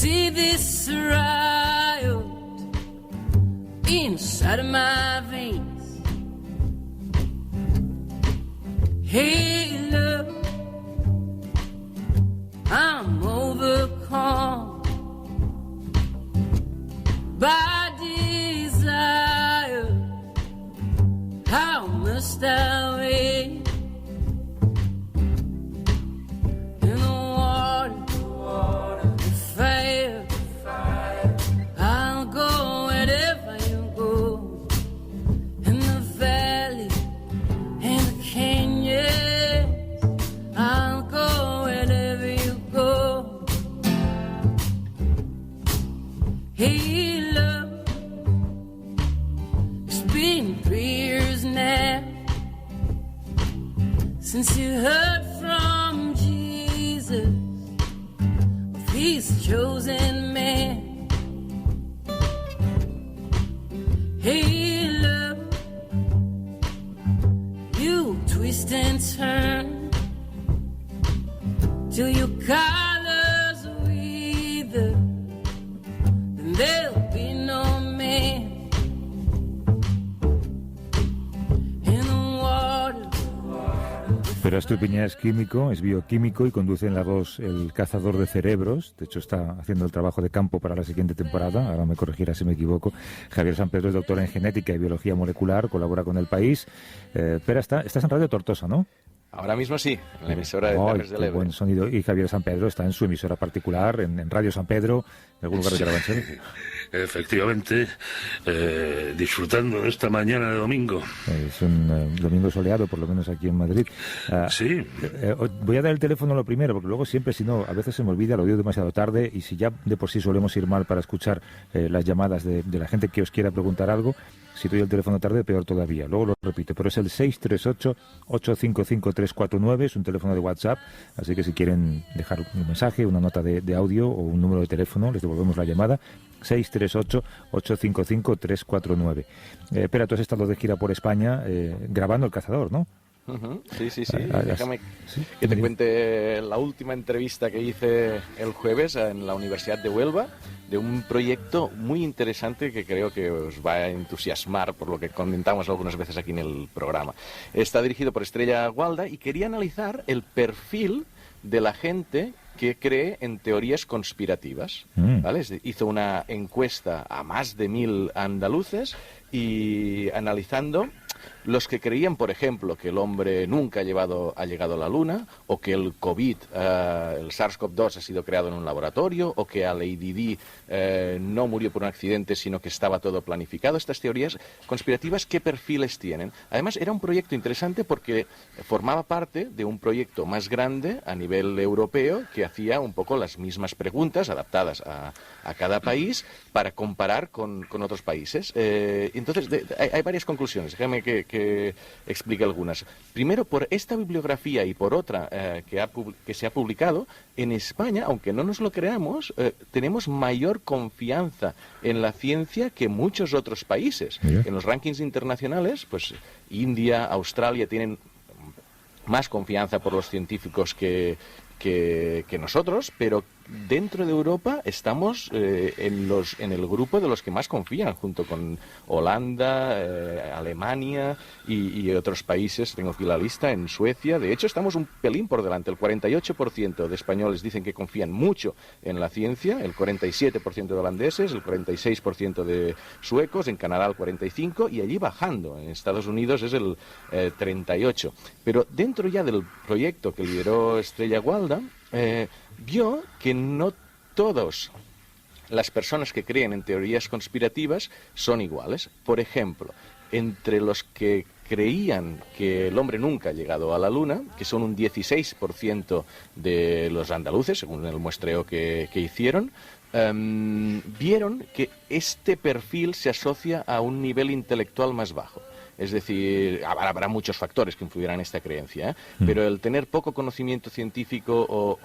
see this riot inside of my veins. Hey, love, I'm overcome by desire. How must I wait? In the water, the fire, I'll go wherever you go. In the valley and the canyons, I'll go wherever you go. Hey, love, it's been 3 years now since you heard from Jesus, He's chosen man. Hey, love, you twist and turn till your colors wither, then there'll be no man. Pero Estupiñán es químico, es bioquímico y conduce en la voz El cazador de cerebros. De hecho, está haciendo el trabajo de campo para la siguiente temporada. Ahora me corregirá si me equivoco. Javier Sampedro es doctor en genética y biología molecular, colabora con El País. Pero estás en Radio Tortosa, ¿no? Ahora mismo sí, en la emisora de Terres de l'Ebre. Buen sonido. Y Javier Sampedro está en su emisora particular, en Radio San Pedro, en algún lugar de Carabanchel. Efectivamente, disfrutando de esta mañana de domingo. Es un domingo soleado, por lo menos aquí en Madrid. Sí. Voy a dar el teléfono lo primero, porque luego siempre, si no, a veces se me olvida, lo digo demasiado tarde, y si ya de por sí solemos ir mal para escuchar las llamadas de la gente que os quiera preguntar algo, si doy el teléfono tarde, peor todavía. Luego lo repito, pero es el 638-855-349, es un teléfono de WhatsApp, así que si quieren dejar un mensaje, una nota de audio o un número de teléfono, les devolvemos la llamada, 638-855-349. Espera, tú has estado de gira por España grabando El Cazador, ¿no? Sí. Déjame que te cuente la última entrevista que hice el jueves en la Universidad de Huelva, de un proyecto muy interesante que creo que os va a entusiasmar por lo que comentamos algunas veces aquí en el programa. Está dirigido por Estrella Gualda y quería analizar el perfil de la gente que cree en teorías conspirativas, ¿vale? Hizo una encuesta a más de 1.000 andaluces y analizando los que creían, por ejemplo, que el hombre nunca ha llegado a la Luna, o que el COVID, el SARS-CoV-2 ha sido creado en un laboratorio, o que el ADD no murió por un accidente, sino que estaba todo planificado. Estas teorías conspirativas, ¿qué perfiles tienen? Además, era un proyecto interesante porque formaba parte de un proyecto más grande a nivel europeo que hacía un poco las mismas preguntas adaptadas a cada país para comparar con otros países. Entonces, hay varias conclusiones. Déjame que explique algunas. Primero, por esta bibliografía y por otra que se ha publicado, en España, aunque no nos lo creamos, tenemos mayor confianza en la ciencia que muchos otros países. En los rankings internacionales, pues India, Australia tienen más confianza por los científicos que nosotros, pero dentro de Europa estamos en el grupo de los que más confían, junto con Holanda, Alemania y otros países. Tengo aquí la lista, en Suecia. De hecho, estamos un pelín por delante. El 48% de españoles dicen que confían mucho en la ciencia, el 47% de holandeses, el 46% de suecos, en Canadá el 45% y allí bajando. En Estados Unidos es el 38%. Pero dentro ya del proyecto que lideró Estrella Gualda, vio que no todas las personas que creen en teorías conspirativas son iguales. Por ejemplo, entre los que creían que el hombre nunca ha llegado a la Luna, que son un 16% de los andaluces, según el muestreo que hicieron, vieron que este perfil se asocia a un nivel intelectual más bajo. Es decir, habrá muchos factores que influirán en esta creencia, pero el tener poco conocimiento científico o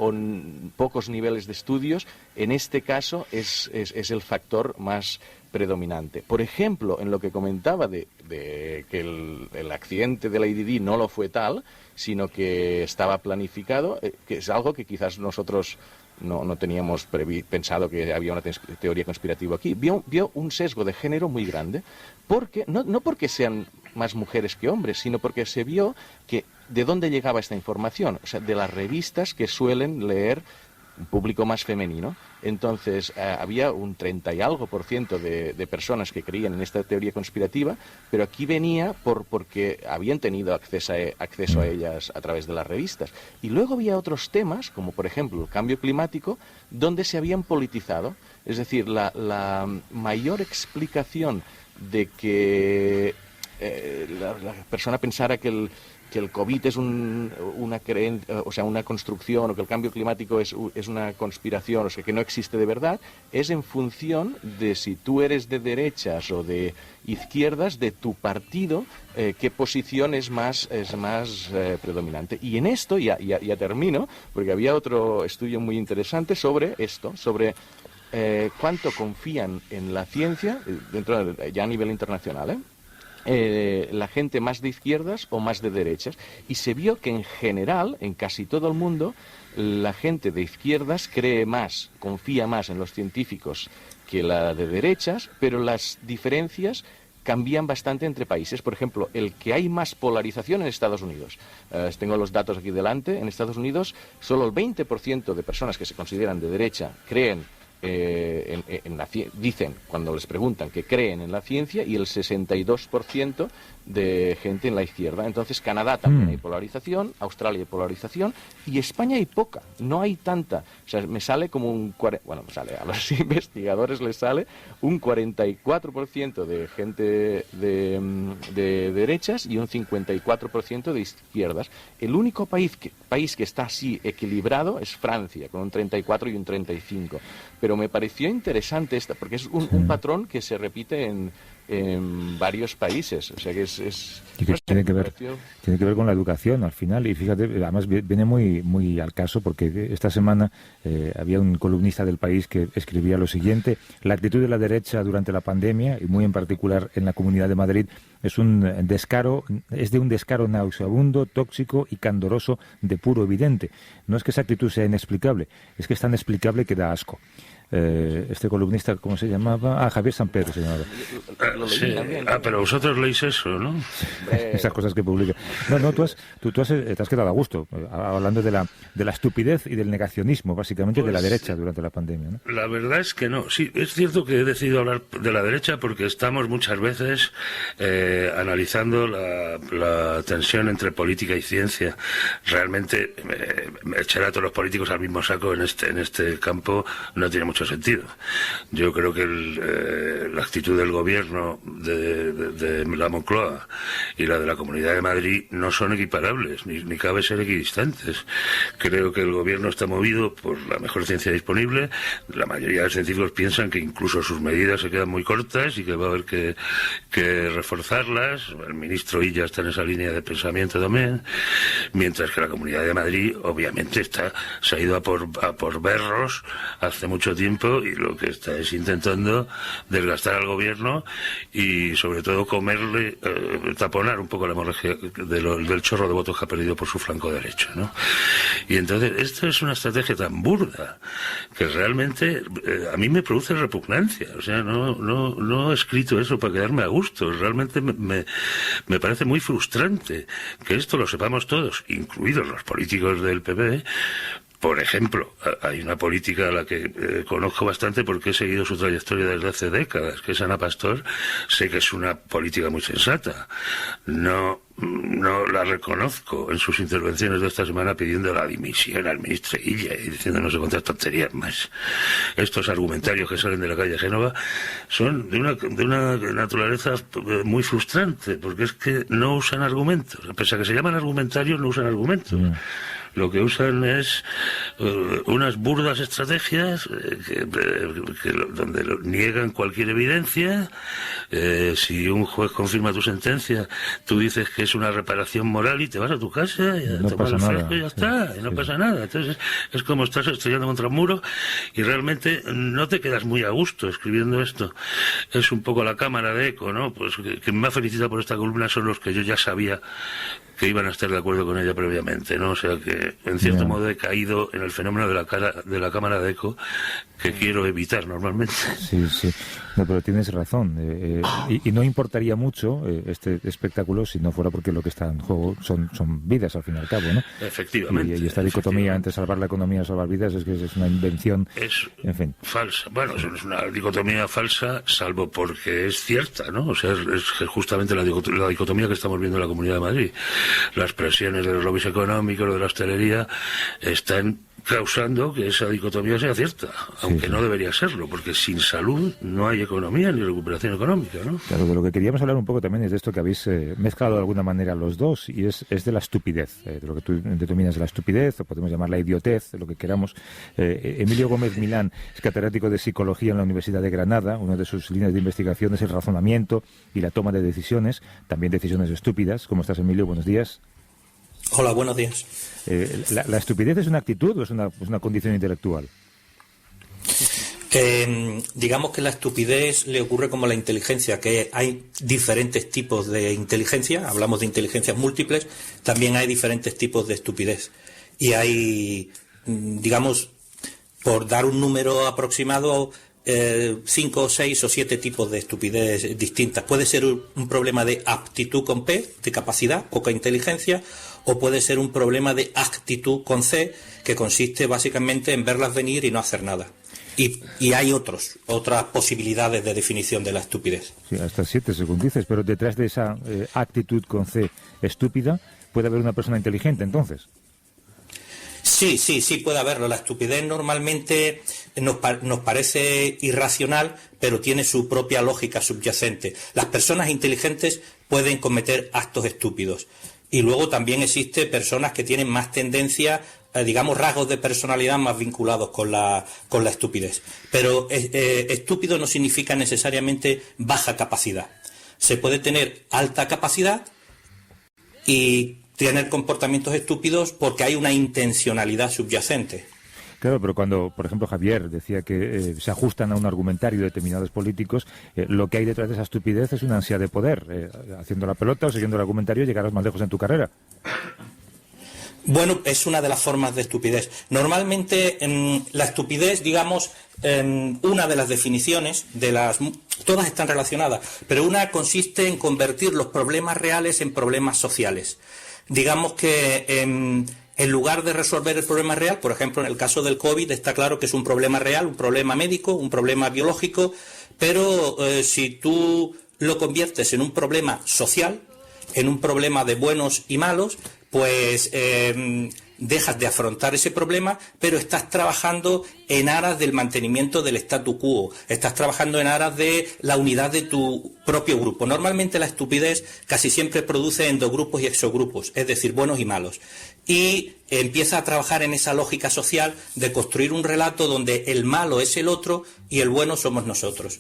pocos niveles de estudios, en este caso es el factor más predominante. Por ejemplo, en lo que comentaba de que el accidente del ADD no lo fue tal, sino que estaba planificado, que es algo que quizás nosotros no teníamos pensado que había una teoría conspirativa aquí. Vio un sesgo de género muy grande, porque no porque sean más mujeres que hombres, sino porque se vio que de dónde llegaba esta información, o sea, de las revistas que suelen leer un público más femenino. Entonces había un 30 y algo % de personas que creían en esta teoría conspirativa, pero aquí venía porque habían tenido acceso a ellas a través de las revistas. Y luego había otros temas, como por ejemplo el cambio climático, donde se habían politizado. Es decir, la mayor explicación de que la persona pensara que el COVID es una construcción, o que el cambio climático es una conspiración, o sea, que no existe de verdad, es en función de si tú eres de derechas o de izquierdas, de tu partido, qué posición es más predominante. Y en esto, ya termino, porque había otro estudio muy interesante sobre esto, sobre cuánto confían en la ciencia, ya a nivel internacional, la gente más de izquierdas o más de derechas, y se vio que en general, en casi todo el mundo, la gente de izquierdas confía más en los científicos que la de derechas, pero las diferencias cambian bastante entre países. Por ejemplo, el que hay más polarización en Estados Unidos. Tengo los datos aquí delante. En Estados Unidos, solo el 20% de personas que se consideran de derecha creen dicen, cuando les preguntan, que creen en la ciencia, y el 62% de gente en la izquierda. Entonces, Canadá también hay polarización, Australia hay polarización, y España hay poca, no hay tanta. O sea, me sale como a los investigadores les sale un 44% de gente de derechas y un 54% de izquierdas. El único país que está así equilibrado es Francia, con un 34 y un 35. Pero me pareció interesante porque es un patrón que se repite en varios países, o sea que tiene que ver con la educación al final. Y fíjate, además viene muy al caso, porque esta semana había un columnista del País que escribía lo siguiente: la actitud de la derecha durante la pandemia, y muy en particular en la Comunidad de Madrid, es de un descaro nauseabundo, tóxico y candoroso de puro evidente. No es que esa actitud sea inexplicable, es que es tan explicable que da asco. Este columnista, ¿cómo se llamaba? Javier San Pedro se llamaba. Sí. Pero vosotros leéis eso, ¿no? Esas cosas que publica. No, tú te has quedado a gusto, hablando de la estupidez y del negacionismo, básicamente, de la derecha durante la pandemia, ¿no? La verdad es que no. Sí, es cierto que he decidido hablar de la derecha porque estamos muchas veces analizando la tensión entre política y ciencia. Realmente, echar a todos los políticos al mismo saco en este campo no tiene mucho sentido. Yo creo que la actitud del gobierno de la Moncloa y la de la Comunidad de Madrid no son equiparables, ni cabe ser equidistantes. Creo que el gobierno está movido por la mejor ciencia disponible. La mayoría de los científicos piensan que incluso sus medidas se quedan muy cortas y que va a haber que reforzarlas. El ministro Illa está en esa línea de pensamiento también, mientras que la Comunidad de Madrid obviamente se ha ido a por berros hace mucho tiempo, y lo que está es intentando desgastar al gobierno y sobre todo taponar un poco la hemorragia del chorro de votos que ha perdido por su flanco derecho, ¿no? Y entonces esto es una estrategia tan burda que realmente a mí me produce repugnancia. O sea, no he escrito eso para quedarme a gusto. Realmente me parece muy frustrante que esto lo sepamos todos, incluidos los políticos del PP. Por ejemplo, hay una política a la que conozco bastante porque he seguido su trayectoria desde hace décadas, que es Ana Pastor. Sé que es una política muy sensata. No la reconozco en sus intervenciones de esta semana pidiendo la dimisión al ministro Illa y diciendo no sé cuántas tonterías más. Estos argumentarios que salen de la calle Génova son de una naturaleza muy frustrante, porque es que no usan argumentos. Pese a que se llaman argumentarios, no usan argumentos. Lo que usan es unas burdas estrategias donde niegan cualquier evidencia. Si un juez confirma tu sentencia, tú dices que es una reparación moral y te vas a tu casa y a tomar el fresco y ya está, y no pasa nada. Entonces es como estás estrellando contra un muro y realmente no te quedas muy a gusto escribiendo esto. Es un poco la cámara de eco, ¿no? Pues que me ha felicitado por esta columna son los que yo ya sabía que iban a estar de acuerdo con ella previamente, ¿no? O sea que, en cierto modo, he caído en el fenómeno de la cámara de eco que quiero evitar normalmente. Sí, sí. No, pero tienes razón. Y no importaría mucho este espectáculo si no fuera porque lo que está en juego son vidas, al fin y al cabo, ¿no? Efectivamente. Y esta dicotomía entre salvar la economía y salvar vidas es que es una invención, en fin, falsa. Bueno, es una dicotomía falsa, salvo porque es cierta, ¿no? O sea, es justamente la dicotomía que estamos viendo en la Comunidad de Madrid. Las presiones de los lobbies económicos, de la hostelería, están causando que esa dicotomía sea cierta, aunque no debería serlo, porque sin salud no hay economía ni recuperación económica, ¿no? Claro, de lo que queríamos hablar un poco también es de esto que habéis mezclado de alguna manera los dos, y es de la estupidez, de lo que tú denominas la estupidez, o podemos llamarla idiotez, lo que queramos. Emilio Gómez Milán es catedrático de Psicología en la Universidad de Granada. Una de sus líneas de investigación es el razonamiento y la toma de decisiones, también decisiones estúpidas. ¿Cómo estás, Emilio? Buenos días. Hola, buenos días. ¿La estupidez es una actitud o es una condición intelectual? Digamos que la estupidez le ocurre como la inteligencia, que hay diferentes tipos de inteligencia. Hablamos de inteligencias múltiples, también hay diferentes tipos de estupidez. Y hay, digamos, por dar un número aproximado, 5, 6 o 7 tipos de estupidez distintas. Puede ser un problema de aptitud con P, de capacidad, poca inteligencia, o puede ser un problema de actitud con C, que consiste básicamente en verlas venir y no hacer nada. Y hay otras posibilidades de definición de la estupidez. Sí, hasta 7, según dices, pero detrás de esa actitud con C estúpida, ¿puede haber una persona inteligente entonces? Sí, puede haberlo. La estupidez normalmente nos parece irracional, pero tiene su propia lógica subyacente. Las personas inteligentes pueden cometer actos estúpidos. Y luego también existen personas que tienen más tendencia, digamos, rasgos de personalidad más vinculados con la estupidez. Pero estúpido no significa necesariamente baja capacidad. Se puede tener alta capacidad y tener comportamientos estúpidos porque hay una intencionalidad subyacente. Claro, pero cuando, por ejemplo, Javier decía que se ajustan a un argumentario de determinados políticos, lo que hay detrás de esa estupidez es una ansia de poder. Haciendo la pelota o siguiendo el argumentario llegarás más lejos en tu carrera. Bueno, es una de las formas de estupidez. Normalmente la estupidez, digamos, una de las definiciones, todas están relacionadas, pero una consiste en convertir los problemas reales en problemas sociales. Digamos que en lugar de resolver el problema real, por ejemplo, en el caso del COVID, está claro que es un problema real, un problema médico, un problema biológico, pero si tú lo conviertes en un problema social, en un problema de buenos y malos, pues dejas de afrontar ese problema, pero estás trabajando en aras del mantenimiento del statu quo, estás trabajando en aras de la unidad de tu propio grupo. Normalmente la estupidez casi siempre produce endogrupos y exogrupos, es decir, buenos y malos. Y empieza a trabajar en esa lógica social de construir un relato donde el malo es el otro y el bueno somos nosotros.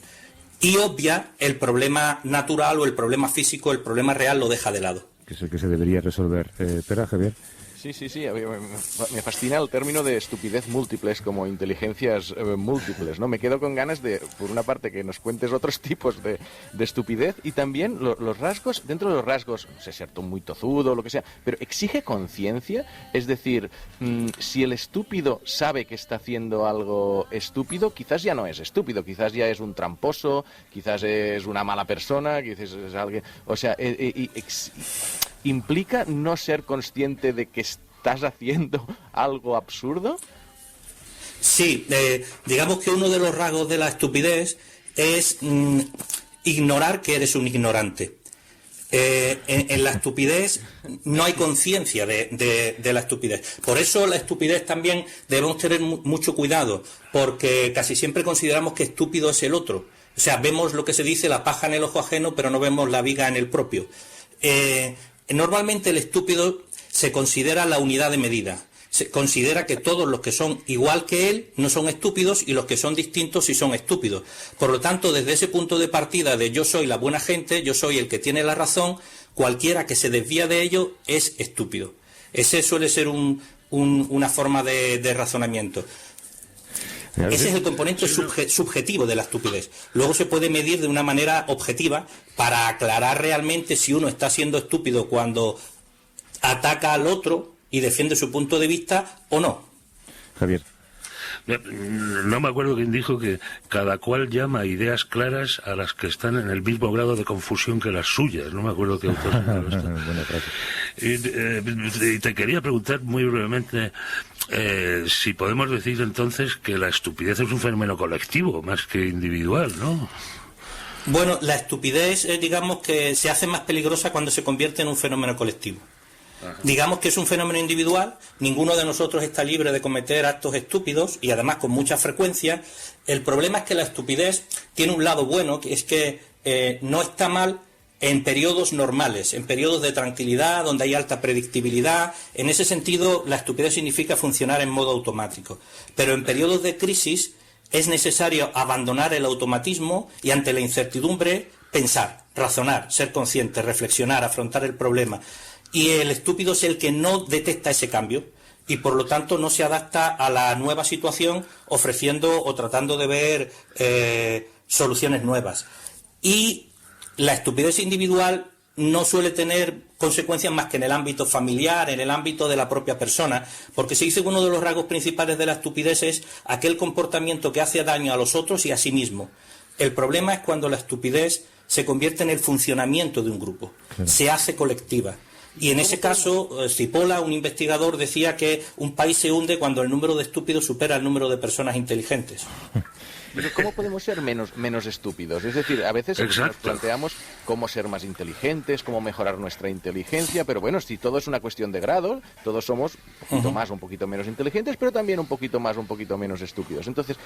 Y obvia el problema natural o el problema físico, el problema real lo deja de lado. Que es el que se debería resolver. Espera, Javier. Sí, me fascina el término de estupidez múltiples como inteligencias múltiples, ¿no? Me quedo con ganas de, por una parte, que nos cuentes otros tipos de estupidez y también los rasgos, dentro de los rasgos, no sé, ser muy tozudo o lo que sea, pero exige conciencia, es decir, si el estúpido sabe que está haciendo algo estúpido, quizás ya no es estúpido, quizás ya es un tramposo, quizás es una mala persona, quizás es alguien, o sea, ¿implica no ser consciente de que estás haciendo algo absurdo? Sí, digamos que uno de los rasgos de la estupidez es ignorar que eres un ignorante. En la estupidez no hay conciencia de la estupidez. Por eso la estupidez también debemos tener mucho cuidado, porque casi siempre consideramos que estúpido es el otro. O sea, vemos lo que se dice, la paja en el ojo ajeno, pero no vemos la viga en el propio. Normalmente el estúpido se considera la unidad de medida. Se considera que todos los que son igual que él no son estúpidos y los que son distintos sí son estúpidos. Por lo tanto, desde ese punto de partida de yo soy la buena gente, yo soy el que tiene la razón, cualquiera que se desvía de ello es estúpido. Ese suele ser una forma de razonamiento. Ese es el componente subjetivo de la estupidez. Luego se puede medir de una manera objetiva para aclarar realmente si uno está siendo estúpido cuando ataca al otro y defiende su punto de vista o no. Javier. No me acuerdo quién dijo que cada cual llama ideas claras a las que están en el mismo grado de confusión que las suyas. No me acuerdo qué autor dijo esto. Buena frase. Y te quería preguntar muy brevemente si podemos decir entonces que la estupidez es un fenómeno colectivo más que individual, ¿no? Bueno, la estupidez, digamos que se hace más peligrosa cuando se convierte en un fenómeno colectivo. Ajá. Digamos que es un fenómeno individual, ninguno de nosotros está libre de cometer actos estúpidos y además con mucha frecuencia. El problema es que la estupidez tiene un lado bueno, que es que no está mal en periodos normales, en periodos de tranquilidad, donde hay alta predictibilidad. En ese sentido, la estupidez significa funcionar en modo automático. Pero en periodos de crisis es necesario abandonar el automatismo y ante la incertidumbre pensar, razonar, ser consciente, reflexionar, afrontar el problema. Y el estúpido es el que no detecta ese cambio y por lo tanto no se adapta a la nueva situación ofreciendo o tratando de ver soluciones nuevas. Y la estupidez individual no suele tener consecuencias más que en el ámbito familiar, en el ámbito de la propia persona, porque se dice que uno de los rasgos principales de la estupidez es aquel comportamiento que hace daño a los otros y a sí mismo. El problema es cuando la estupidez se convierte en el funcionamiento de un grupo, se hace colectiva. Y en ese caso, Cipolla, un investigador, decía que un país se hunde cuando el número de estúpidos supera el número de personas inteligentes. Pero ¿cómo podemos ser menos estúpidos? Es decir, a veces nos planteamos cómo ser más inteligentes, cómo mejorar nuestra inteligencia, pero bueno, si todo es una cuestión de grado, todos somos un poquito más, un poquito menos inteligentes, pero también un poquito más, un poquito menos estúpidos. Entonces,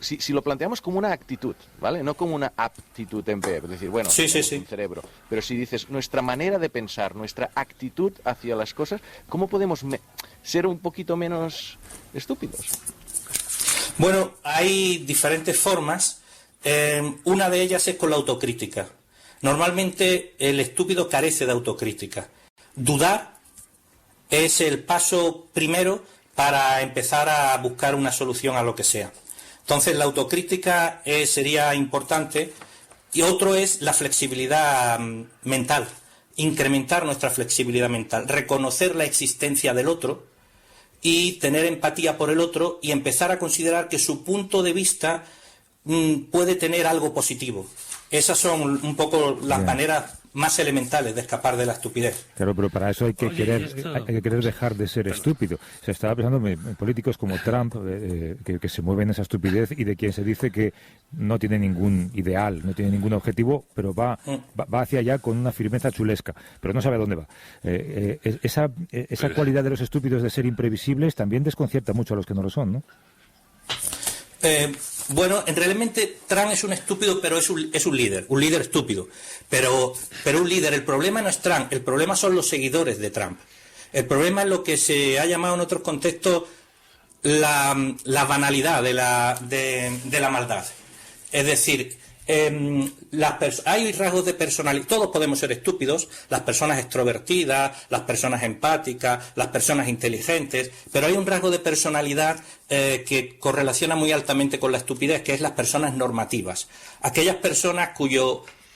si lo planteamos como una actitud, ¿vale? No como una aptitud en P, es decir, bueno, un cerebro, pero si dices nuestra manera de pensar, nuestra actitud hacia las cosas, ¿cómo podemos ser un poquito menos estúpidos? Bueno, hay diferentes formas. Una de ellas es con la autocrítica. Normalmente el estúpido carece de autocrítica. Dudar es el paso primero para empezar a buscar una solución a lo que sea. Entonces la autocrítica sería importante. Y otro es la flexibilidad mental. Incrementar nuestra flexibilidad mental. Reconocer la existencia del otro y tener empatía por el otro y empezar a considerar que su punto de vista puede tener algo positivo. Esas son un poco las maneras más elementales de escapar de la estupidez. Claro, pero para eso hay que querer dejar de ser estúpido. Se estaba pensando en políticos como Trump, que se mueven en esa estupidez y de quien se dice que no tiene ningún ideal, no tiene ningún objetivo, pero va hacia allá con una firmeza chulesca, pero no sabe a dónde va. Esa cualidad de los estúpidos de ser imprevisibles también desconcierta mucho a los que no lo son, ¿no? Bueno, realmente Trump es un estúpido, pero es un líder estúpido. Pero un líder, el problema no es Trump, el problema son los seguidores de Trump. El problema es lo que se ha llamado en otros contextos la banalidad de la maldad. Es decir, hay rasgos de personalidad, todos podemos ser estúpidos, las personas extrovertidas, las personas empáticas, las personas inteligentes, pero hay un rasgo de personalidad que correlaciona muy altamente con la estupidez, que es las personas normativas. Aquellas personas cuya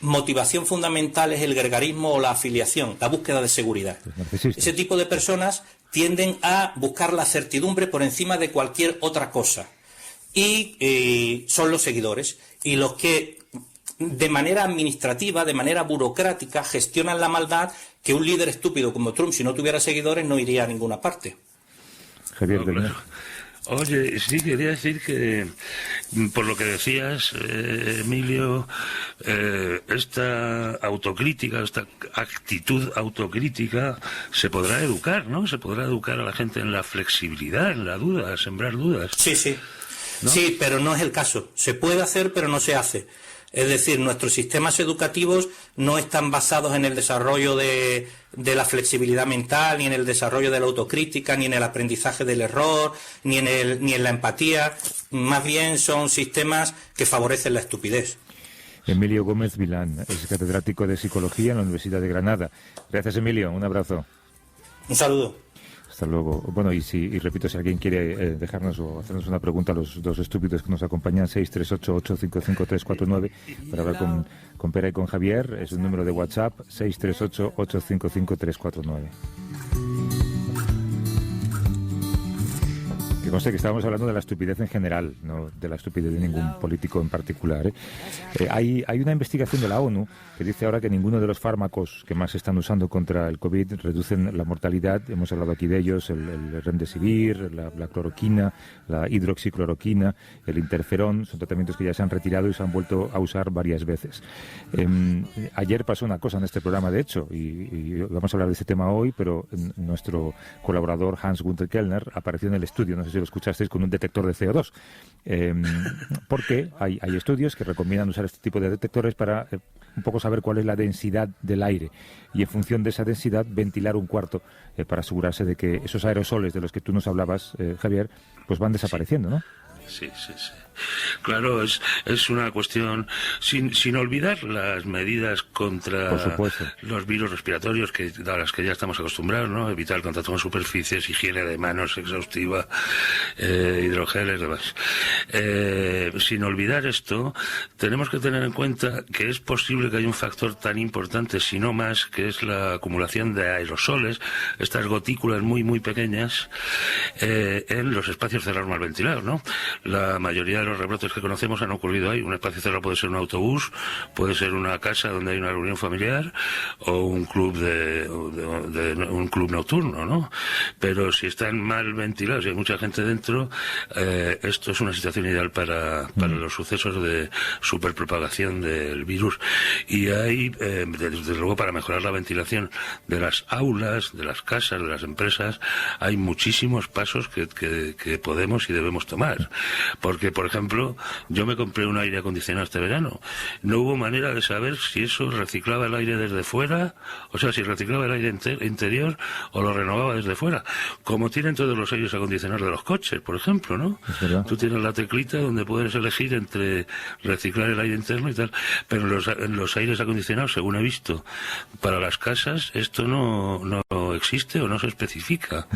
motivación fundamental es el gregarismo o la afiliación, la búsqueda de seguridad. Ese tipo de personas tienden a buscar la certidumbre por encima de cualquier otra cosa. Y son los seguidores. Y los que de manera administrativa, de manera burocrática, gestionan la maldad, que un líder estúpido como Trump, si no tuviera seguidores, no iría a ninguna parte. Javier, oye, sí, quería decir que, por lo que decías, Emilio, esta autocrítica, esta actitud autocrítica, se podrá educar, ¿no? Se podrá educar a la gente en la flexibilidad, en la duda, a sembrar dudas. Sí. ¿No? Sí, pero no es el caso. Se puede hacer, pero no se hace. Es decir, nuestros sistemas educativos no están basados en el desarrollo de la flexibilidad mental, ni en el desarrollo de la autocrítica, ni en el aprendizaje del error, ni en la empatía. Más bien son sistemas que favorecen la estupidez. Emilio Gómez Vilán es catedrático de Psicología en la Universidad de Granada. Gracias, Emilio. Un abrazo. Un saludo. Hasta luego. Bueno, y repito, si alguien quiere dejarnos o hacernos una pregunta a los dos estúpidos que nos acompañan, 638-855-349, para hablar con Pere y con Javier, es un número de WhatsApp, 638-855-349. Que conste que estábamos hablando de la estupidez en general, no de la estupidez de ningún político en particular, ¿eh? Hay una investigación de la ONU que dice ahora que ninguno de los fármacos que más se están usando contra el COVID reducen la mortalidad. Hemos hablado aquí de ellos, el remdesivir, la cloroquina, la hidroxicloroquina, el interferón. Son tratamientos que ya se han retirado y se han vuelto a usar varias veces. Ayer pasó una cosa en este programa, de hecho, y vamos a hablar de este tema hoy, pero nuestro colaborador Hans-Günther Kellner apareció en el estudio, no sé si lo escuchasteis, con un detector de CO2, porque hay estudios que recomiendan usar este tipo de detectores para un poco saber cuál es la densidad del aire y en función de esa densidad ventilar un cuarto para asegurarse de que esos aerosoles de los que tú nos hablabas, Javier, pues van desapareciendo, ¿no? Sí. Claro, es una cuestión, sin olvidar las medidas contra los virus respiratorios a las que ya estamos acostumbrados, ¿no? Evitar el contacto con superficies, higiene de manos exhaustiva, hidrogeles, demás. Sin olvidar esto, tenemos que tener en cuenta que es posible que haya un factor tan importante, si no más, que es la acumulación de aerosoles, estas gotículas muy, muy pequeñas, en los espacios cerrados mal ventilados, ¿no? La mayoría de los rebrotes que conocemos han ocurrido ahí. Un espacio cerrado puede ser un autobús, puede ser una casa donde hay una reunión familiar o un club un club nocturno, ¿no? Pero si están mal ventilados y hay mucha gente dentro, esto es una situación ideal para los sucesos de superpropagación del virus. Y hay, desde luego, para mejorar la ventilación de las aulas, de las casas, de las empresas, hay muchísimos pasos que podemos y debemos tomar. Porque, por ejemplo, yo me compré un aire acondicionado este verano. No hubo manera de saber si eso reciclaba el aire desde fuera, o sea, si reciclaba el aire interior o lo renovaba desde fuera. Como tienen todos los aires acondicionados de los coches, por ejemplo, ¿no? Tú tienes la teclita donde puedes elegir entre reciclar el aire interno y tal. Pero en los aires acondicionados, según he visto, para las casas, esto no existe o no se especifica.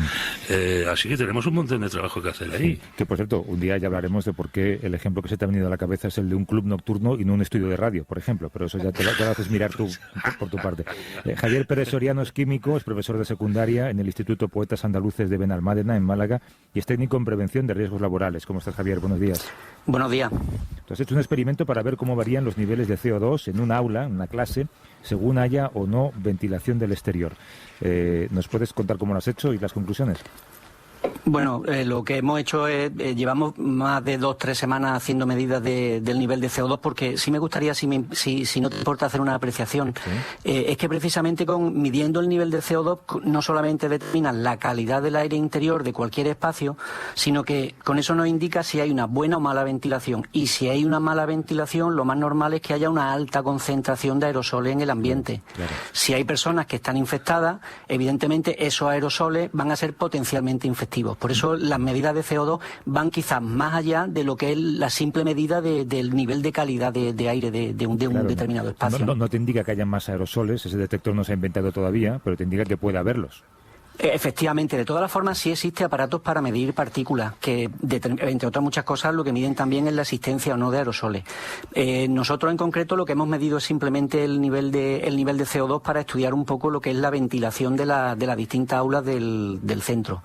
Así que tenemos un montón de trabajo que hacer ahí. Que, por cierto, un día ya hablaremos de por qué el ejemplo que se te ha venido a la cabeza es el de un club nocturno y no un estudio de radio, por ejemplo, pero eso ya te lo haces mirar tú por tu parte. Javier Pérez Soriano es químico, es profesor de secundaria en el Instituto Poetas Andaluces de Benalmádena, en Málaga, y es técnico en prevención de riesgos laborales. ¿Cómo estás, Javier? Buenos días. Buenos días. Tú has hecho un experimento para ver cómo varían los niveles de CO2 en un aula, en una clase, según haya o no ventilación del exterior. ¿Nos puedes contar cómo lo has hecho y las conclusiones? Bueno, lo que hemos hecho es, llevamos más de 2-3 semanas haciendo medidas del nivel de CO2, porque sí me gustaría, si no te importa, hacer una apreciación. Sí. Es que precisamente midiendo el nivel de CO2 no solamente determinan la calidad del aire interior de cualquier espacio, sino que con eso nos indica si hay una buena o mala ventilación. Y si hay una mala ventilación, lo más normal es que haya una alta concentración de aerosoles en el ambiente. Claro. Si hay personas que están infectadas, evidentemente esos aerosoles van a ser potencialmente infectivos. Por eso las medidas de CO2 van quizás más allá de lo que es la simple medida del nivel de calidad de aire de un determinado espacio. No te indica que haya más aerosoles, ese detector no se ha inventado todavía, pero te indica que puede haberlos. Efectivamente, de todas las formas sí existe aparatos para medir partículas, que entre otras muchas cosas lo que miden también es la existencia o no de aerosoles. Nosotros en concreto lo que hemos medido es simplemente el nivel de CO2 para estudiar un poco lo que es la ventilación de las distintas aulas del centro.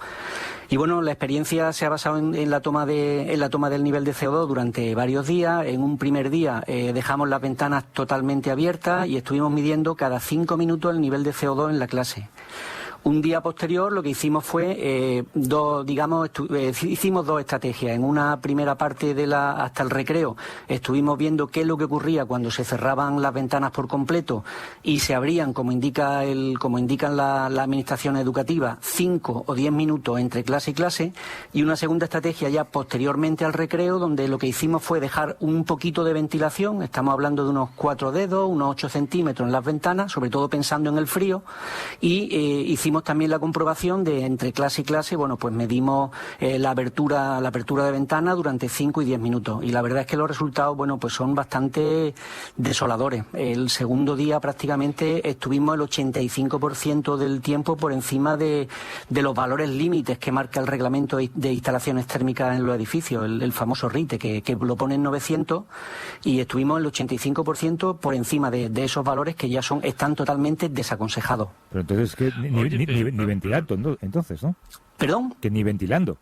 Y bueno, la experiencia se ha basado en la toma del nivel de CO2 durante varios días. En un primer día dejamos las ventanas totalmente abiertas y estuvimos midiendo cada 5 minutos el nivel de CO2 en la clase. Un día posterior lo que hicimos fue hicimos dos estrategias. En una primera parte hasta el recreo estuvimos viendo qué es lo que ocurría cuando se cerraban las ventanas por completo y se abrían, como indican la administración educativa, 5 o 10 minutos entre clase y clase, y una segunda estrategia ya posteriormente al recreo, donde lo que hicimos fue dejar un poquito de ventilación. Estamos hablando de unos 4 dedos, unos 8 centímetros en las ventanas, sobre todo pensando en el frío, y hicimos hicimos también la comprobación de entre clase y clase, bueno, pues medimos la apertura de ventana durante 5 y 10 minutos. Y la verdad es que los resultados, bueno, pues son bastante desoladores. El segundo día prácticamente estuvimos el 85% del tiempo por encima de los valores límites que marca el reglamento de instalaciones térmicas en los edificios, el famoso RITE, que lo pone en 900, y estuvimos el 85% por encima de esos valores que ya están totalmente desaconsejados. Pero entonces que ni ventilando, entonces, ¿no? ¿Perdón? Que ni ventilando.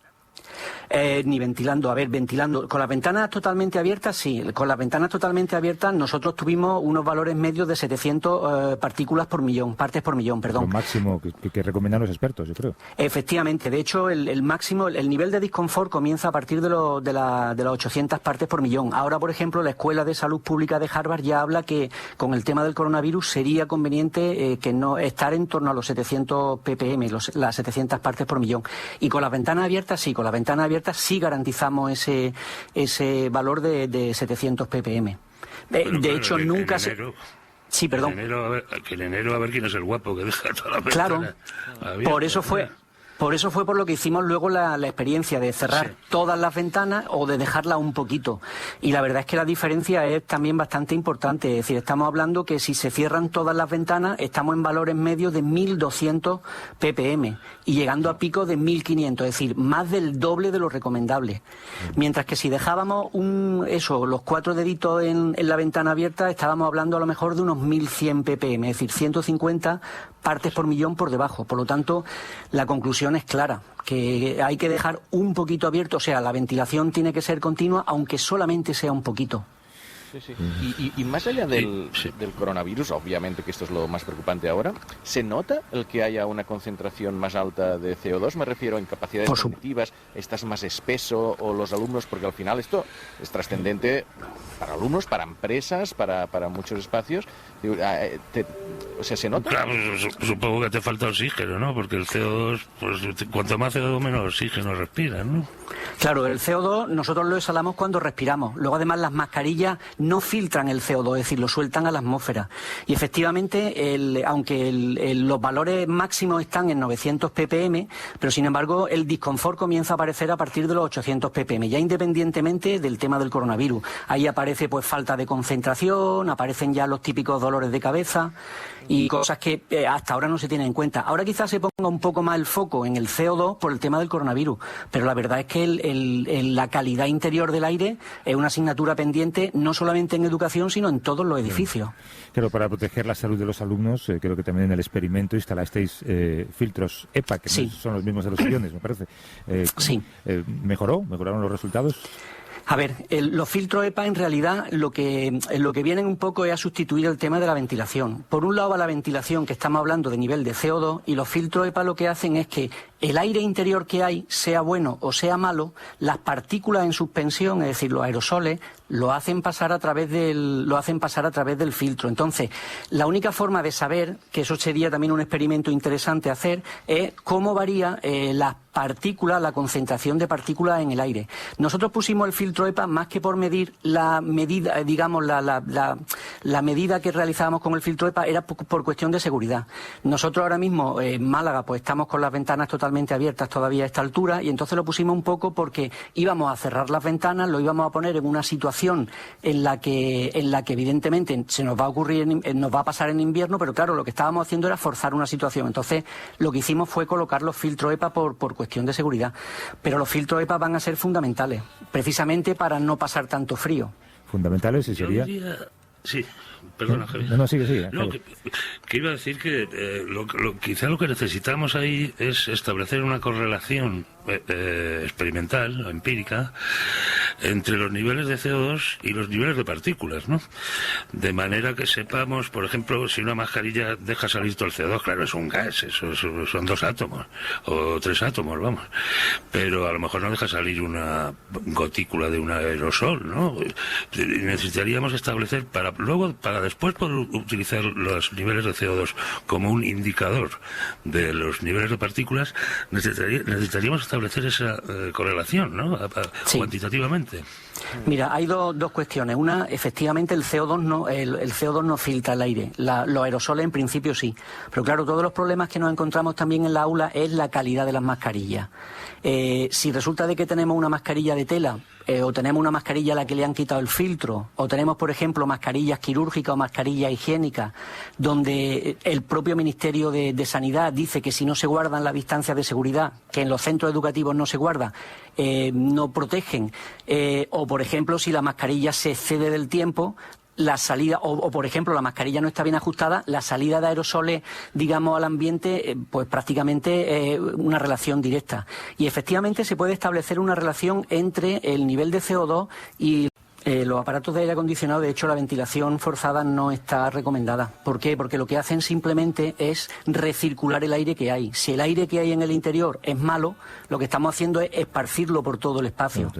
Ni ventilando, a ver, ventilando. Con las ventanas totalmente abiertas, sí. Con las ventanas totalmente abiertas nosotros tuvimos unos valores medios de 700 partículas por millón, partes por millón, perdón. Lo máximo que recomiendan los expertos, yo creo. Efectivamente. De hecho, el máximo, el nivel de disconfort comienza a partir de las 800 partes por millón. Ahora, por ejemplo, la Escuela de Salud Pública de Harvard ya habla que con el tema del coronavirus sería conveniente que no estar en torno a los 700 ppm, las 700 partes por millón. Y con las ventanas abiertas, sí, con las ventanas abiertas sí garantizamos ese valor de 700 ppm. De hecho, nunca se... Sí, perdón. En enero a ver quién es el guapo que deja toda la ventana. Claro, abierta. por eso fue por lo que hicimos luego la experiencia de cerrar todas las ventanas o de dejarlas un poquito. Y la verdad es que la diferencia es también bastante importante. Es decir, estamos hablando que si se cierran todas las ventanas, estamos en valores medios de 1.200 ppm y llegando a picos de 1.500, es decir, más del doble de lo recomendable. Mientras que si dejábamos los 4 deditos en la ventana abierta, estábamos hablando a lo mejor de unos 1.100 ppm, es decir, 150 partes por millón por debajo. Por lo tanto, la conclusión es clara, que hay que dejar un poquito abierto, o sea, la ventilación tiene que ser continua, aunque solamente sea un poquito. Sí. Y más allá del coronavirus, obviamente que esto es lo más preocupante ahora, ¿se nota el que haya una concentración más alta de CO2? Me refiero en capacidades cognitivas, estás más espeso o los alumnos, porque al final esto es trascendente para alumnos, para empresas, para muchos espacios. O sea, ¿se nota? Claro, supongo que te falta oxígeno, ¿no? Porque el CO2, pues cuanto más CO2, menos oxígeno respiras, ¿no? Claro, el CO2 nosotros lo exhalamos cuando respiramos. Luego, además, las mascarillas no filtran el CO2, es decir, lo sueltan a la atmósfera. Y efectivamente, aunque los valores máximos están en 900 ppm, pero sin embargo, el disconfort comienza a aparecer a partir de los 800 ppm, ya independientemente del tema del coronavirus. Ahí aparece pues falta de concentración, aparecen ya los típicos dolores de cabeza y cosas que hasta ahora no se tienen en cuenta. Ahora quizás se ponga un poco más el foco en el CO2 por el tema del coronavirus, pero la verdad es que la calidad interior del aire es una asignatura pendiente no solamente en educación, sino en todos los edificios. Pero para proteger la salud de los alumnos, creo que también en el experimento instalasteis filtros EPA, que no son los mismos de los aviones, me parece. Sí. ¿Mejoraron los resultados? A ver, los filtros EPA en realidad lo que vienen un poco es a sustituir el tema de la ventilación. Por un lado va la ventilación, que estamos hablando de nivel de CO2, y los filtros EPA lo que hacen es que el aire interior que hay, sea bueno o sea malo, las partículas en suspensión, es decir, los aerosoles, lo hacen pasar a través del filtro. Entonces, la única forma de saber, que eso sería también un experimento interesante hacer, es cómo varía las partículas, la concentración de partículas en el aire. Nosotros pusimos el filtro EPA más que por medir la medida, digamos, la medida que realizábamos con el filtro EPA era por cuestión de seguridad. Nosotros ahora mismo en Málaga pues estamos con las ventanas totalmente abiertas todavía a esta altura, y entonces lo pusimos un poco porque íbamos a cerrar las ventanas, lo íbamos a poner en una situación en la que evidentemente se nos va a ocurrir, nos va a pasar en invierno, pero claro, lo que estábamos haciendo era forzar una situación. Entonces lo que hicimos fue colocar los filtros EPA por cuestión de seguridad. Pero los filtros EPA van a ser fundamentales, precisamente para no pasar tanto frío. Fundamentales, y sería... Sí, perdona, Javier. No, sigue. No, que iba a decir que quizá lo que necesitamos ahí es establecer una correlación experimental, empírica, entre los niveles de CO2 y los niveles de partículas, ¿no? De manera que sepamos, por ejemplo, si una mascarilla deja salir todo el CO2, claro, es un gas, eso son 2 átomos, o 3 átomos, vamos. Pero a lo mejor no deja salir una gotícula de un aerosol, ¿no? Necesitaríamos establecer, para para después poder utilizar los niveles de CO2 como un indicador de los niveles de partículas, necesitaríamos establecer esa correlación, ¿no? Sí. Cuantitativamente. Mira, hay dos cuestiones. Una, efectivamente, el CO2 no filtra el aire. Los aerosoles, en principio, sí. Pero claro, todos los problemas que nos encontramos también en la aula es la calidad de las mascarillas. Si resulta de que tenemos una mascarilla de tela, o tenemos una mascarilla a la que le han quitado el filtro, o tenemos, por ejemplo, mascarillas quirúrgicas o mascarillas higiénicas, donde el propio Ministerio de Sanidad dice que si no se guardan las distancias de seguridad, que en los centros educativos no se guarda, no protegen, o por ejemplo, si la mascarilla se excede del tiempo, la salida, o por ejemplo la mascarilla no está bien ajustada, la salida de aerosoles, digamos, al ambiente, pues prácticamente una relación directa. Y efectivamente se puede establecer una relación entre el nivel de CO2 y los aparatos de aire acondicionado. De hecho, la ventilación forzada no está recomendada. ¿Por qué? Porque lo que hacen simplemente es recircular el aire que hay. Si el aire que hay en el interior es malo, lo que estamos haciendo es esparcirlo por todo el espacio.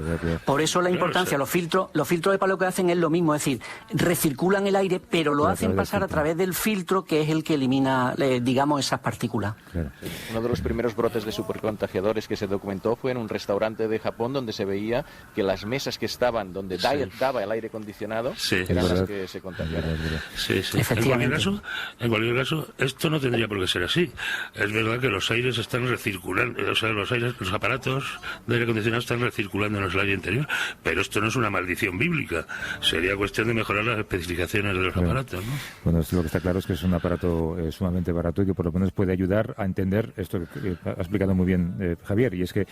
Por eso la importancia, los filtros de palo que hacen es lo mismo, es decir, recirculan el aire, pero lo hacen pasar a través del filtro, que es el que elimina, digamos, esas partículas. Claro. Uno de los primeros brotes de supercontagiadores que se documentó fue en un restaurante de Japón, donde se veía que las mesas que estaban donde daba el aire acondicionado eran las que se contagiaron. Sí. En cualquier caso, esto no tendría por qué ser así. Es verdad que los aires están recirculando, o sea, los aparatos de aire acondicionado están recirculando en el aire interior, pero esto no es una maldición bíblica. Sería cuestión de mejorar las especificaciones de los aparatos, ¿no? Bueno, lo que está claro es que es un aparato sumamente barato y que por lo menos puede ayudar a entender esto que ha explicado muy bien Javier, y es que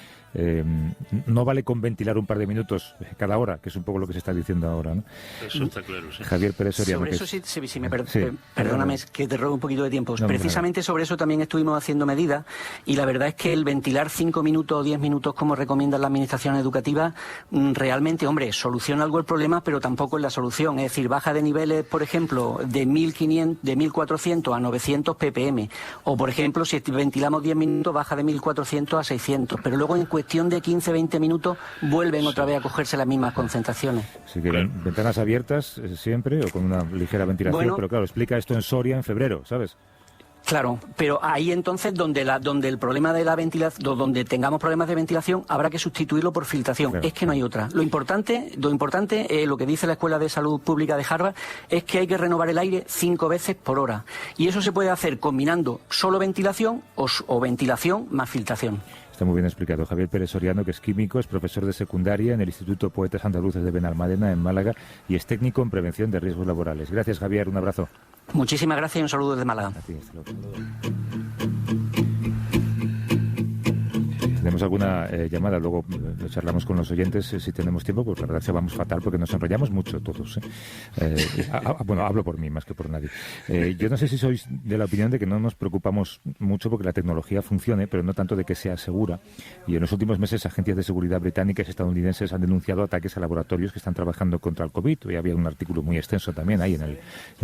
no vale con ventilar un par de minutos cada hora, que es un poco lo que se está diciendo ahora, ¿no? Eso está claro, sí. Javier Pérez Soriano. Sobre eso perdóname, que te robo un poquito de tiempo. Precisamente sobre eso también estuvimos haciendo medidas, y la verdad es que el ventilar 5 minutos o 10 minutos, como recomiendan las administraciones educativas, realmente, hombre, soluciona algo el problema, pero tampoco es la solución. Es decir, baja de niveles, por ejemplo, de 1.400 a 900 ppm. O, por ejemplo, si ventilamos 10 minutos, baja de 1.400 a 600. Pero luego, en cuestión de 15-20 minutos, vuelven otra vez a cogerse las mismas concentraciones. Así que ventanas abiertas siempre, o con una ligera ventilación, bueno, pero claro, explica esto en Soria en febrero, ¿sabes? Claro, pero ahí entonces donde el problema de la ventilación, donde tengamos problemas de ventilación, habrá que sustituirlo por filtración. Claro. Es que no hay otra. Lo importante, lo que dice la Escuela de Salud Pública de Harvard, es que hay que renovar el aire 5 veces por hora. Y eso se puede hacer combinando solo ventilación o ventilación más filtración. Está muy bien explicado. Javier Pérez Soriano, que es químico, es profesor de secundaria en el Instituto Poetas Andaluces de Benalmádena, en Málaga, y es técnico en prevención de riesgos laborales. Gracias, Javier. Un abrazo. Muchísimas gracias y un saludo desde Málaga. A ti, hasta luego. Tenemos alguna llamada, luego charlamos con los oyentes si tenemos tiempo, pues la verdad se vamos fatal porque nos enrollamos mucho todos. Bueno, hablo por mí más que por nadie. Yo no sé si sois de la opinión de que no nos preocupamos mucho porque la tecnología funcione, pero no tanto de que sea segura. Y en los últimos meses agencias de seguridad británicas y estadounidenses han denunciado ataques a laboratorios que están trabajando contra el COVID. Hoy había un artículo muy extenso también ahí en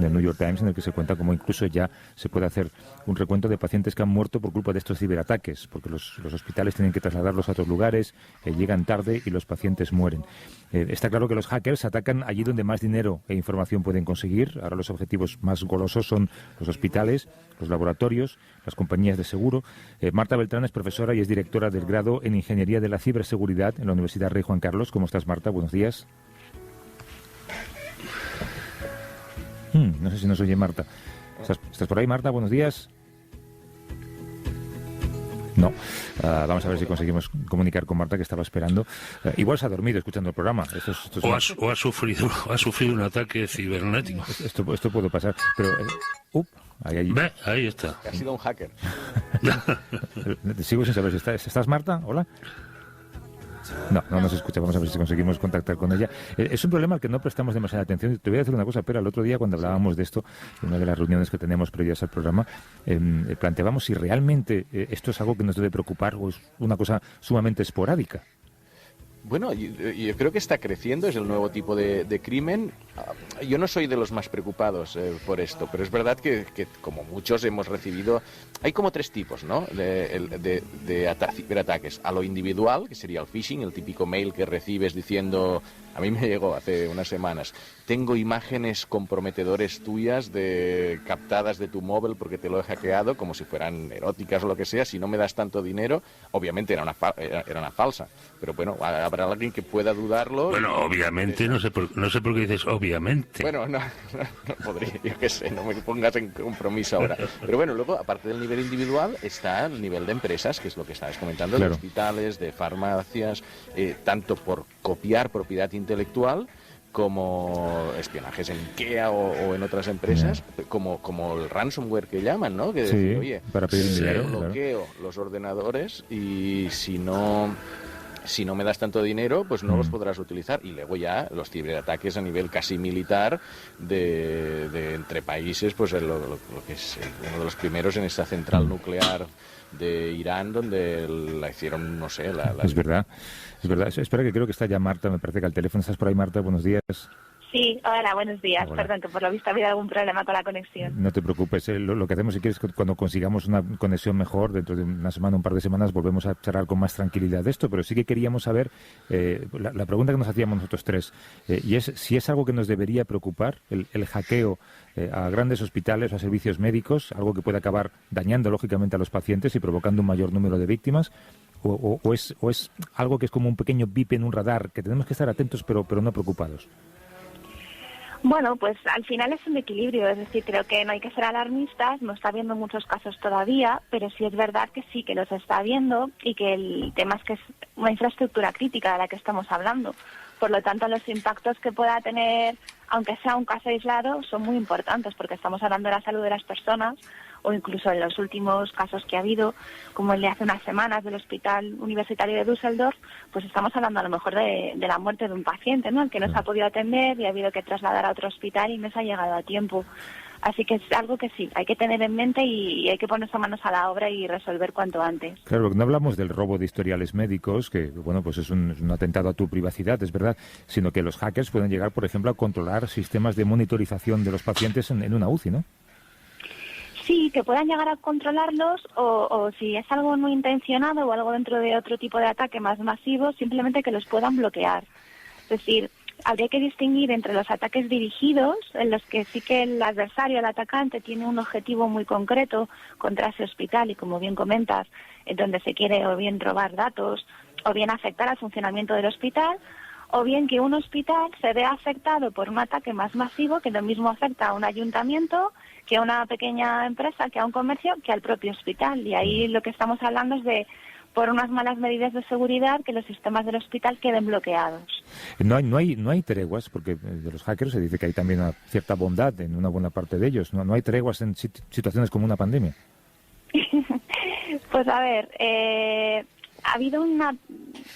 el New York Times en el que se cuenta cómo incluso ya se puede hacer un recuento de pacientes que han muerto por culpa de estos ciberataques, porque los hospitales tienen que trasladarlos a otros lugares, llegan tarde y los pacientes mueren. Está claro que los hackers atacan allí donde más dinero e información pueden conseguir. Ahora los objetivos más golosos son los hospitales, los laboratorios, las compañías de seguro. Marta Beltrán es profesora y es directora del grado en Ingeniería de la Ciberseguridad en la Universidad Rey Juan Carlos. ¿Cómo estás, Marta? Buenos días. No sé si nos oye Marta. ¿Estás por ahí, Marta? Buenos días. No. Vamos a ver si conseguimos comunicar con Marta, que estaba esperando. Igual se ha dormido escuchando el programa. O ha sufrido un ataque cibernético. Esto puede pasar. Pero, ahí está. Ha sido un hacker. Sigo sin saber si estás, Marta. Hola. No nos escucha. Vamos a ver si conseguimos contactar con ella. Es un problema al que no prestamos demasiada atención. Te voy a decir una cosa, pero el otro día cuando hablábamos de esto, en una de las reuniones que tenemos previas al programa, planteábamos si realmente esto es algo que nos debe preocupar o es una cosa sumamente esporádica. Bueno, yo creo que está creciendo, es el nuevo tipo de crimen. Yo no soy de los más preocupados por esto, pero es verdad que como muchos hemos recibido, hay como 3 tipos, ¿no? de ciberataques. A lo individual, que sería el phishing, el típico mail que recibes diciendo A mí me llegó hace unas semanas. Tengo imágenes comprometedores tuyas captadas de tu móvil porque te lo he hackeado, como si fueran eróticas o lo que sea. Si no me das tanto dinero, obviamente era una falsa. Pero bueno, habrá alguien que pueda dudarlo. Bueno, obviamente, no sé por qué dices obviamente. Bueno, no podría, yo qué sé, no me pongas en compromiso ahora. Pero bueno, luego, aparte del nivel individual, está el nivel de empresas, que es lo que estabas comentando, de hospitales, de farmacias, tanto por copiar propiedad intelectual, como espionajes en IKEA o en otras empresas, como el ransomware que llaman, ¿no? Que decir, oye, para pedir dinero, bloqueo los ordenadores y si no me das tanto dinero, pues no los podrás utilizar. Y luego ya los ciberataques a nivel casi militar de entre países, pues lo que es uno de los primeros en esta central nuclear de Irán, donde la hicieron, no sé... Es verdad. Espera, que creo que está ya Marta, me parece que al teléfono. ¿Estás por ahí, Marta? Buenos días. Sí, hola, buenos días. Hola. Perdón, que por lo visto ha habido algún problema con la conexión. No te preocupes. Lo que hacemos, si quieres, cuando consigamos una conexión mejor, dentro de una semana, un par de semanas, volvemos a charlar con más tranquilidad de esto. Pero sí que queríamos saber la pregunta que nos hacíamos nosotros tres, y es si es algo que nos debería preocupar, el hackeo a grandes hospitales o a servicios médicos, algo que puede acabar dañando, lógicamente, a los pacientes y provocando un mayor número de víctimas, o es algo que es como un pequeño bip en un radar, que tenemos que estar atentos pero no preocupados. Bueno, pues al final es un equilibrio, es decir, creo que no hay que ser alarmistas, no está habiendo muchos casos todavía, pero sí es verdad que sí que los está habiendo y que el tema es que es una infraestructura crítica de la que estamos hablando. Por lo tanto, los impactos que pueda tener, aunque sea un caso aislado, son muy importantes porque estamos hablando de la salud de las personas, o incluso en los últimos casos que ha habido, como el de hace unas semanas del Hospital Universitario de Düsseldorf, pues estamos hablando a lo mejor de la muerte de un paciente, ¿no?, al que no se ha podido atender y ha habido que trasladar a otro hospital y no se ha llegado a tiempo. Así que es algo que sí, hay que tener en mente y hay que ponerse manos a la obra y resolver cuanto antes. Claro, porque no hablamos del robo de historiales médicos, que bueno, pues es un atentado a tu privacidad, es verdad, sino que los hackers pueden llegar, por ejemplo, a controlar sistemas de monitorización de los pacientes en una UCI, ¿no? Sí, que puedan llegar a controlarlos o si es algo no intencionado o algo dentro de otro tipo de ataque más masivo, simplemente que los puedan bloquear. Es decir, habría que distinguir entre los ataques dirigidos, en los que sí que el adversario, el atacante, tiene un objetivo muy concreto contra ese hospital y, como bien comentas, en donde se quiere o bien robar datos o bien afectar al funcionamiento del hospital, o bien que un hospital se vea afectado por un ataque más masivo que lo mismo afecta a un ayuntamiento, que a una pequeña empresa, que a un comercio, que al propio hospital. Y ahí lo que estamos hablando es de, por unas malas medidas de seguridad, que los sistemas del hospital queden bloqueados. No hay treguas, porque de los hackers se dice que hay también una cierta bondad en una buena parte de ellos. No hay treguas en situaciones como una pandemia. Pues a ver, ha habido una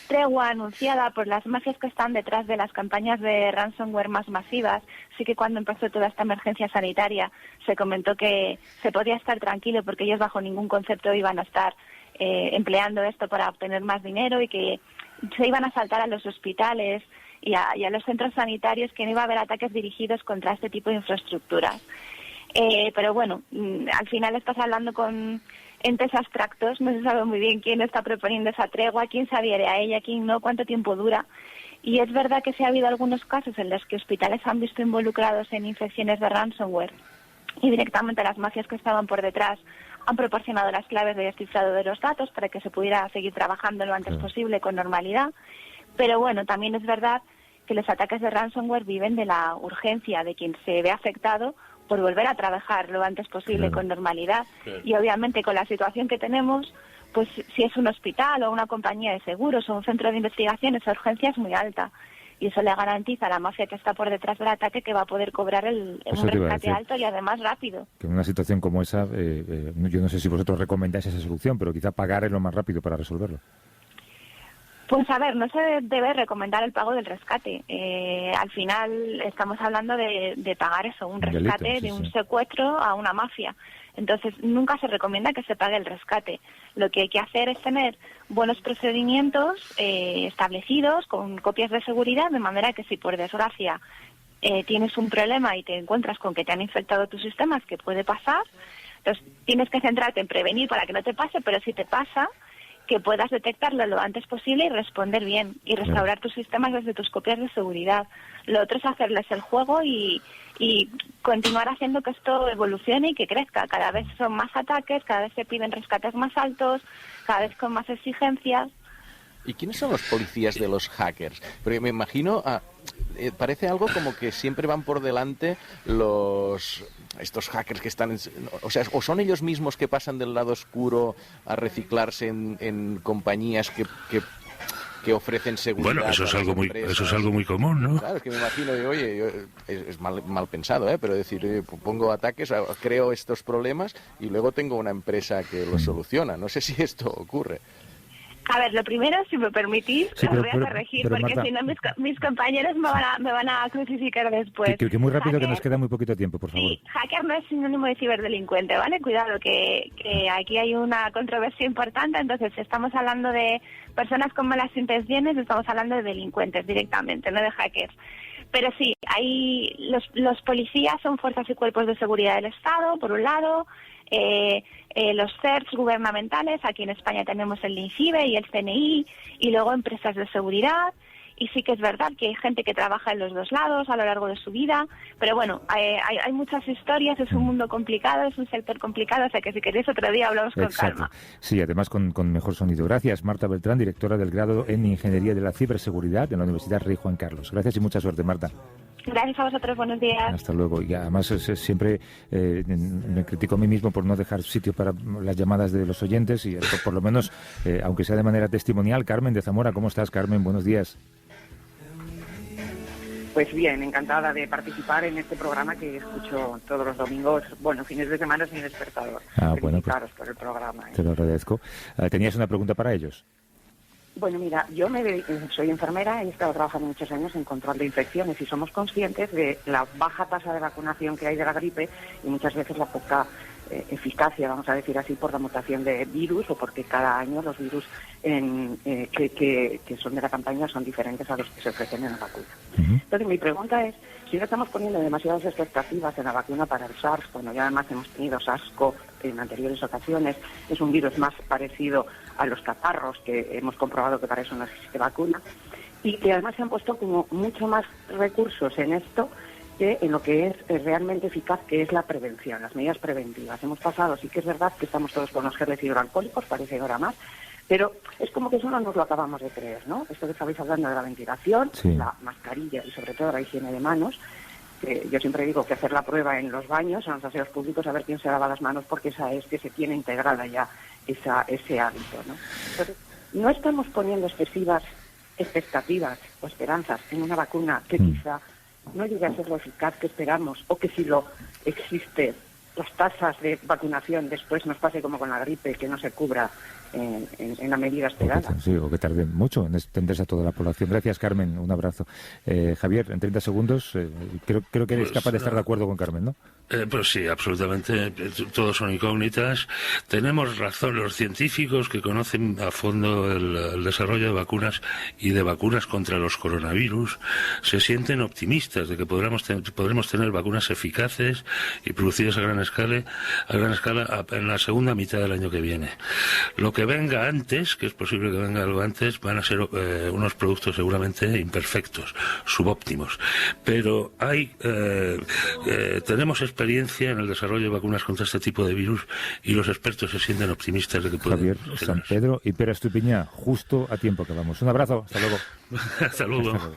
tregua anunciada por las mafias que están detrás de las campañas de ransomware más masivas. Sí que cuando empezó toda esta emergencia sanitaria se comentó que se podía estar tranquilo porque ellos bajo ningún concepto iban a estar empleando esto para obtener más dinero y que se iban a saltar a los hospitales y a los centros sanitarios, que no iba a haber ataques dirigidos contra este tipo de infraestructuras. Pero bueno, al final estás hablando con entes abstractos, no se sabe muy bien quién está proponiendo esa tregua, quién se adhiere a ella, quién no, cuánto tiempo dura. Y es verdad que sí ha habido algunos casos en los que hospitales han visto involucrados en infecciones de ransomware y directamente las mafias que estaban por detrás han proporcionado las claves de descifrado de los datos para que se pudiera seguir trabajando lo antes posible con normalidad. Pero bueno, también es verdad que los ataques de ransomware viven de la urgencia de quien se ve afectado por volver a trabajar lo antes posible con normalidad. Y obviamente con la situación que tenemos, pues si es un hospital o una compañía de seguros o un centro de investigación, esa urgencia es muy alta. Y eso le garantiza a la mafia que está por detrás del ataque que va a poder cobrar un rescate alto y además rápido. Que en una situación como esa, yo no sé si vosotros recomendáis esa solución, pero quizá pagar es lo más rápido para resolverlo. Pues a ver, no se debe recomendar el pago del rescate. Al final estamos hablando de pagar eso, un rescate de un secuestro a una mafia. Entonces nunca se recomienda que se pague el rescate. Lo que hay que hacer es tener buenos procedimientos establecidos con copias de seguridad, de manera que si por desgracia tienes un problema y te encuentras con que te han infectado tus sistemas, que puede pasar, entonces tienes que centrarte en prevenir para que no te pase, pero si te pasa, que puedas detectarlo lo antes posible y responder bien y restaurar tus sistemas desde tus copias de seguridad. Lo otro es hacerles el juego y continuar haciendo que esto evolucione y que crezca. Cada vez son más ataques, cada vez se piden rescates más altos, cada vez con más exigencias. ¿Y quiénes son los policías de los hackers? Porque me imagino, parece algo como que siempre van por delante estos hackers que están, o sea, o son ellos mismos que pasan del lado oscuro a reciclarse en compañías que ofrecen seguridad. Bueno, eso es algo muy común, ¿no? Claro, es que me imagino, es mal pensado, pero decir, pongo ataques, creo estos problemas y luego tengo una empresa que los soluciona. No sé si esto ocurre. A ver, lo primero, si me permitís, os voy a corregir, porque Marta, si no mis compañeros me van a crucificar después. Que muy rápido, hacker, que nos queda muy poquito tiempo, por favor. Sí, hacker no es sinónimo de ciberdelincuente, ¿vale? Cuidado, que aquí hay una controversia importante, entonces estamos hablando de personas con malas intenciones, estamos hablando de delincuentes directamente, no de hackers. Pero sí, los policías son fuerzas y cuerpos de seguridad del Estado, por un lado. Los CERTs gubernamentales, aquí en España tenemos el INCIBE y el CNI, y luego empresas de seguridad, y sí que es verdad que hay gente que trabaja en los dos lados a lo largo de su vida, pero bueno, hay muchas historias, es un mundo complicado, es un sector complicado, o sea que si queréis otro día hablamos con calma. Sí, además con mejor sonido. Gracias, Marta Beltrán, directora del grado en Ingeniería de la Ciberseguridad en la Universidad Rey Juan Carlos. Gracias y mucha suerte, Marta. Gracias a vosotros, buenos días. Hasta luego. Y además siempre me critico a mí mismo por no dejar sitio para las llamadas de los oyentes y por lo menos, aunque sea de manera testimonial. Carmen de Zamora, ¿cómo estás, Carmen? Buenos días. Pues bien, encantada de participar en este programa que escucho todos los domingos, bueno, fines de semana sin despertador. Bueno, pues, por el programa. Te lo agradezco. ¿Tenías una pregunta para ellos? Bueno, mira, yo soy enfermera, he estado trabajando muchos años en control de infecciones y somos conscientes de la baja tasa de vacunación que hay de la gripe y muchas veces la poca eficacia, vamos a decir así, por la mutación de virus o porque cada año los virus que son de la campaña son diferentes a los que se ofrecen en la vacuna. Entonces, mi pregunta es, si no estamos poniendo demasiadas expectativas en la vacuna para el SARS, cuando ya además hemos tenido SARS-CoV en anteriores ocasiones, es un virus más parecido a los catarros, que hemos comprobado que para eso no existe vacuna, y que además se han puesto como mucho más recursos en esto que en lo que es realmente eficaz, que es la prevención, las medidas preventivas. Hemos pasado, sí que es verdad que estamos todos con los geles hidroalcohólicos, parece ahora más, pero es como que eso no nos lo acabamos de creer, ¿no? Esto que estabais hablando de la ventilación, sí, la mascarilla y sobre todo la higiene de manos, que yo siempre digo que hacer la prueba en los baños, en los aseos públicos, a ver quién se lava las manos, porque esa es que se tiene integrada ya ese hábito, ¿no? Entonces, no estamos poniendo excesivas expectativas o esperanzas en una vacuna que quizá no llegue a ser lo eficaz que esperamos, o que si lo existe, las tasas de vacunación después nos pase como con la gripe, que no se cubra en la medida esperada. Sí, o que tarde mucho en extenderse a toda la población. Gracias, Carmen. Un abrazo. Javier, en 30 segundos, creo que eres capaz de estar de acuerdo con Carmen, ¿no? Pues sí, absolutamente. Todos son incógnitas. Tenemos razón los científicos que conocen a fondo el desarrollo de vacunas y de vacunas contra los coronavirus. Se sienten optimistas de que podremos tener vacunas eficaces y producidas a gran escala en la segunda mitad del año que viene. Lo que venga antes, que es posible que venga algo antes, van a ser unos productos seguramente imperfectos, subóptimos. Pero tenemos experiencia en el desarrollo de vacunas contra este tipo de virus y los expertos se sienten optimistas de que pueden. Javier San Pedro y Pera Estupiñá, justo a tiempo que vamos. Un abrazo, hasta luego. Hasta luego.